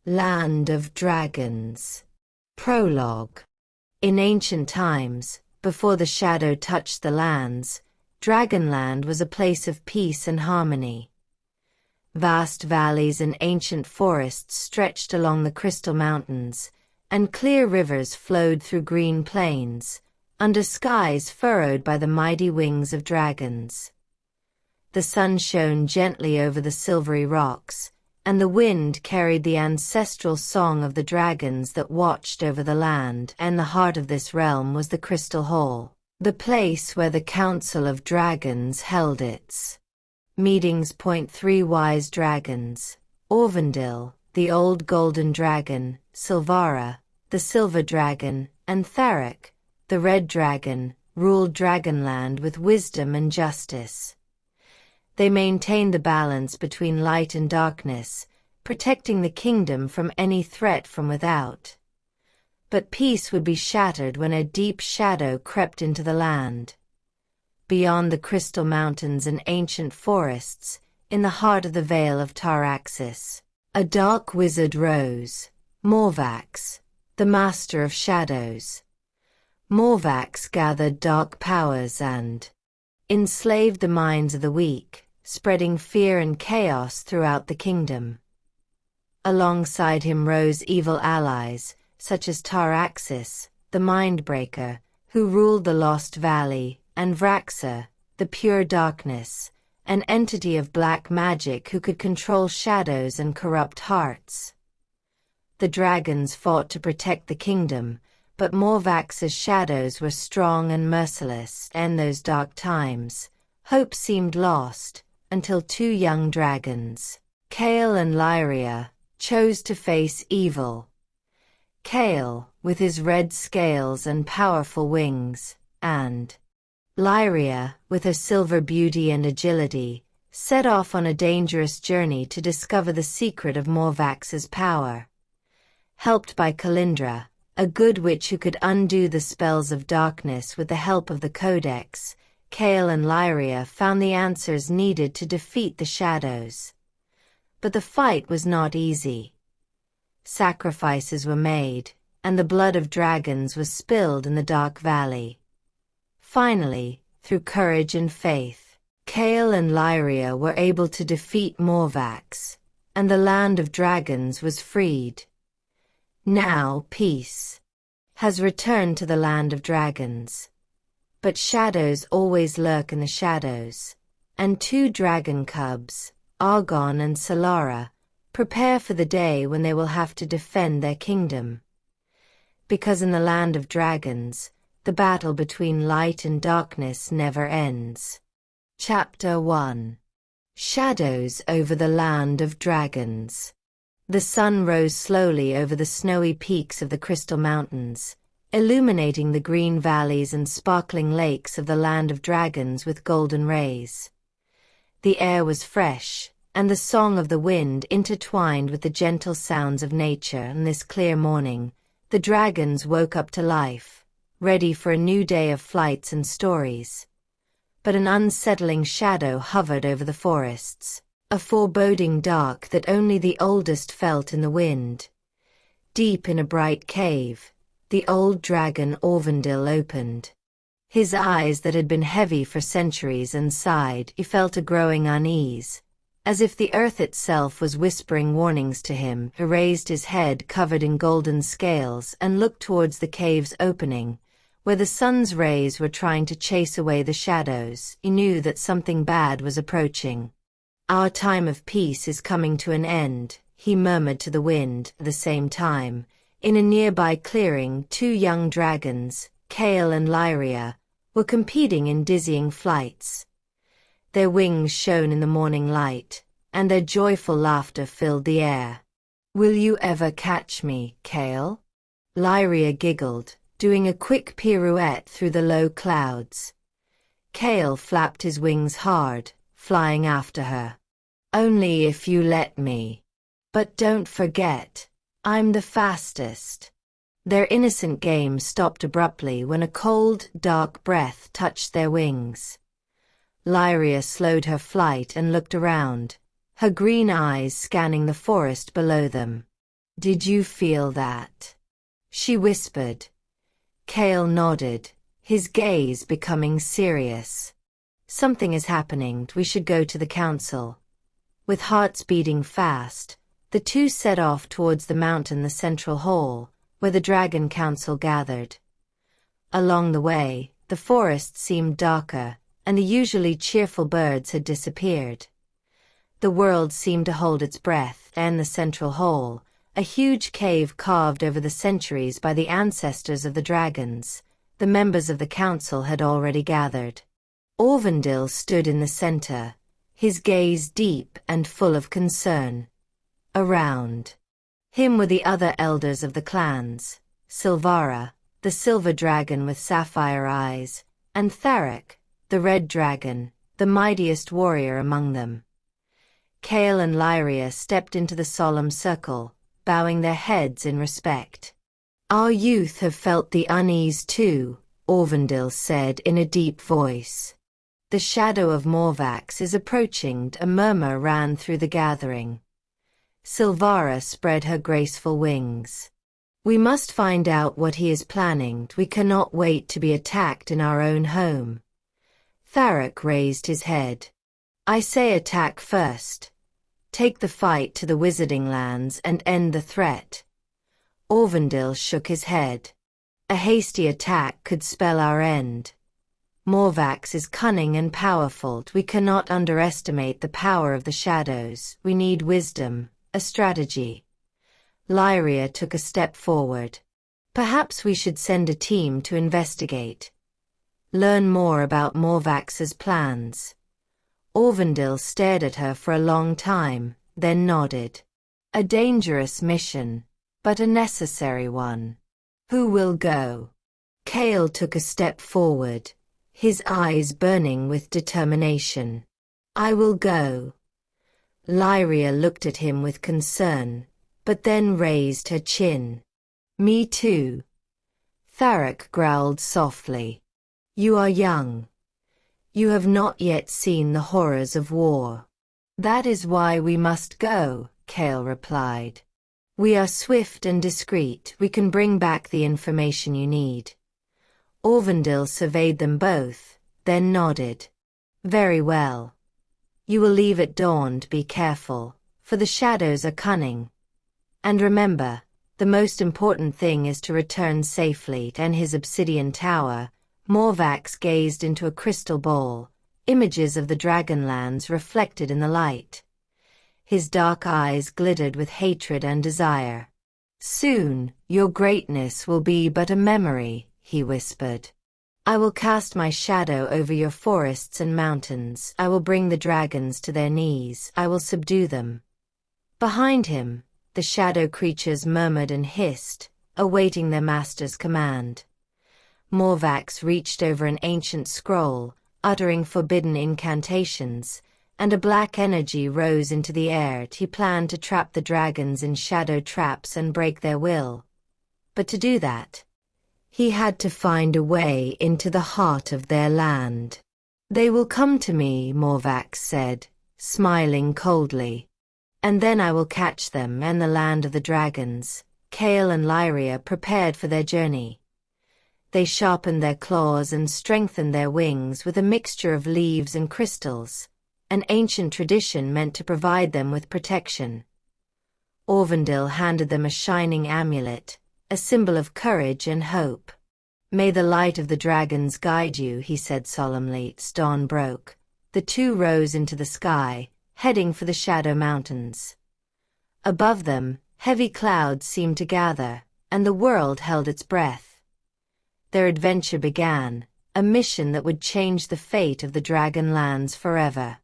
Land of Dragons. Prologue. In ancient times, before the shadow touched the lands, Dragonland was a place of peace and harmony. Vast valleys and ancient forests stretched along the crystal mountains, and clear rivers flowed through green plains, under skies furrowed by the mighty wings of dragons. The sun shone gently over the silvery rocks, and the wind carried the ancestral song of the dragons that watched over the land, and the heart of this realm was the Crystal Hall, the place where the Council of Dragons held its meetings. Three wise dragons, Aurvandil, the old golden dragon, 𝕍𝖆𝖓, the silver dragon, and 𝕍𝖃, the red dragon, ruled Dragonland with wisdom and justice. They maintained the balance between light and darkness, protecting the kingdom from any threat from without. But peace would be shattered when a deep shadow crept into the land. Beyond the crystal mountains and ancient forests, in the heart of the Vale of Taraxis, a dark wizard rose, 𝕁𝖆𝖓𝖓𝖃, the master of shadows. 𝕁𝖆𝖓𝖃 gathered dark powers and enslaved the minds of the weak, spreading fear and chaos throughout the kingdom. Alongside him rose evil allies, such as Taraxis, the Mindbreaker, who ruled the Lost Valley, and 𝕉𝖃, the pure darkness, an entity of black magic who could control shadows and corrupt hearts. The dragons fought to protect the kingdom, but 𝕁𝖆𝖓𝖃's shadows were strong and merciless. In those dark times, hope seemed lost, until two young dragons, 𝕁𝖆𝖓 and 𝕷𝖆𝖓𝖉, chose to face evil. 𝕁𝖆𝖓, with his red scales and powerful wings, and 𝕷𝖆𝖓𝖉, with her silver beauty and agility, set off on a dangerous journey to discover the secret of 𝕁𝖆𝖓𝖃's power. Helped by Kalindra, a good witch who could undo the spells of darkness with the help of the Codex, 𝕁𝖆𝖓 and 𝕷𝖆𝖓𝖉 found the answers needed to defeat the shadows. But the fight was not easy. Sacrifices were made, and the blood of dragons was spilled in the dark valley. Finally, through courage and faith, 𝕁𝖆𝖓 and 𝕷𝖆𝖓𝖉 were able to defeat 𝕁𝖆𝖓𝖃, and the land of dragons was freed. Now peace has returned to the land of dragons. But shadows always lurk in the shadows, and two dragon cubs, Argon and Solara, prepare for the day when they will have to defend their kingdom. Because in the land of dragons, the battle between light and darkness never ends. Chapter 1. Shadows over the Land of Dragons. The sun rose slowly over the snowy peaks of the Crystal Mountains, illuminating the green valleys and sparkling lakes of the Land of Dragons with golden rays. The air was fresh, and the song of the wind intertwined with the gentle sounds of nature. On this clear morning, the dragons woke up to life, ready for a new day of flights and stories. But an unsettling shadow hovered over the forests, a foreboding dark that only the oldest felt in the wind. Deep in a bright cave, the old dragon Aurvandil opened his eyes that had been heavy for centuries and sighed. He felt a growing unease, as if the earth itself was whispering warnings to him. He raised his head covered in golden scales and looked towards the cave's opening, where the sun's rays were trying to chase away the shadows. He knew that something bad was approaching. Our time of peace is coming to an end, he murmured to the wind. At the same time, in a nearby clearing, two young dragons, 𝕁𝖆𝖓 and 𝕷𝖆𝖓𝖉, were competing in dizzying flights. Their wings shone in the morning light, and their joyful laughter filled the air. "Will you ever catch me, 𝕁𝖆𝖓?" 𝕷𝖆𝖓𝖉 giggled, doing a quick pirouette through the low clouds. 𝕁𝖆𝖓 flapped his wings hard, flying after her. "Only if you let me. But don't forget, I'm the fastest." Their innocent game stopped abruptly when a cold, dark breath touched their wings. 𝕷𝖆𝖓𝖉 slowed her flight and looked around, her green eyes scanning the forest below them. Did you feel that? She whispered. Kale nodded, his gaze becoming serious. Something is happening, we should go to the council. With hearts beating fast, the two set off towards the mountain, the central hall, where the dragon council gathered. Along the way, the forest seemed darker, and the usually cheerful birds had disappeared. The world seemed to hold its breath, and the central hall, a huge cave carved over the centuries by the ancestors of the dragons, the members of the council had already gathered. Aurvandil stood in the center, his gaze deep and full of concern. Around him were the other elders of the clans, Silvara, the silver dragon with sapphire eyes, and 𝕉𝖃, the red dragon, the mightiest warrior among them. Kale and Lyria stepped into the solemn circle, bowing their heads in respect. Our youth have felt the unease too, Aurvandil said in a deep voice. The shadow of 𝕁𝖃𝖓 is approaching, a murmur ran through the gathering. Silvara spread her graceful wings. We must find out what he is planning, we cannot wait to be attacked in our own home. 𝕉𝖃 raised his head. I say attack first. Take the fight to the Wizarding Lands and end the threat. Aurvandil shook his head. A hasty attack could spell our end. 𝕁𝖃𝖓 is cunning and powerful, we cannot underestimate the power of the shadows, we need wisdom, a strategy. Lyria took a step forward. Perhaps we should send a team to investigate. Learn more about 𝕁𝖃𝖓's plans. Aurvandil stared at her for a long time, then nodded. A dangerous mission, but a necessary one. Who will go? Kale took a step forward, his eyes burning with determination. I will go. Lyria looked at him with concern, but then raised her chin. Me too. 𝕉𝖃 growled softly. You are young. You have not yet seen the horrors of war. That is why we must go, Kale replied. We are swift and discreet, we can bring back the information you need. Aurvandil surveyed them both, then nodded. Very well. You will leave at dawn, be careful, for the shadows are cunning. And remember, the most important thing is to return safely to his obsidian tower. 𝕁𝖃𝖓 gazed into a crystal bowl, images of the Dragonlands reflected in the light. His dark eyes glittered with hatred and desire. Soon, your greatness will be but a memory, he whispered. I will cast my shadow over your forests and mountains, I will bring the dragons to their knees, I will subdue them. Behind him, the shadow creatures murmured and hissed, awaiting their master's command. 𝕁𝖃𝖓 reached over an ancient scroll, uttering forbidden incantations, and a black energy rose into the air. He planned to trap the dragons in shadow traps and break their will. But to do that, he had to find a way into the heart of their land. They will come to me, 𝕁𝖃𝖓 said, smiling coldly. And then I will catch them in the land of the dragons. Kale and Lyria prepared for their journey. They sharpened their claws and strengthened their wings with a mixture of leaves and crystals, an ancient tradition meant to provide them with protection. Aurvandil handed them a shining amulet, a symbol of courage and hope. May the light of the dragons guide you, he said solemnly. As dawn broke, the two rose into the sky, heading for the Shadow Mountains. Above them, heavy clouds seemed to gather, and the world held its breath. Their adventure began, a mission that would change the fate of the Dragonlands forever.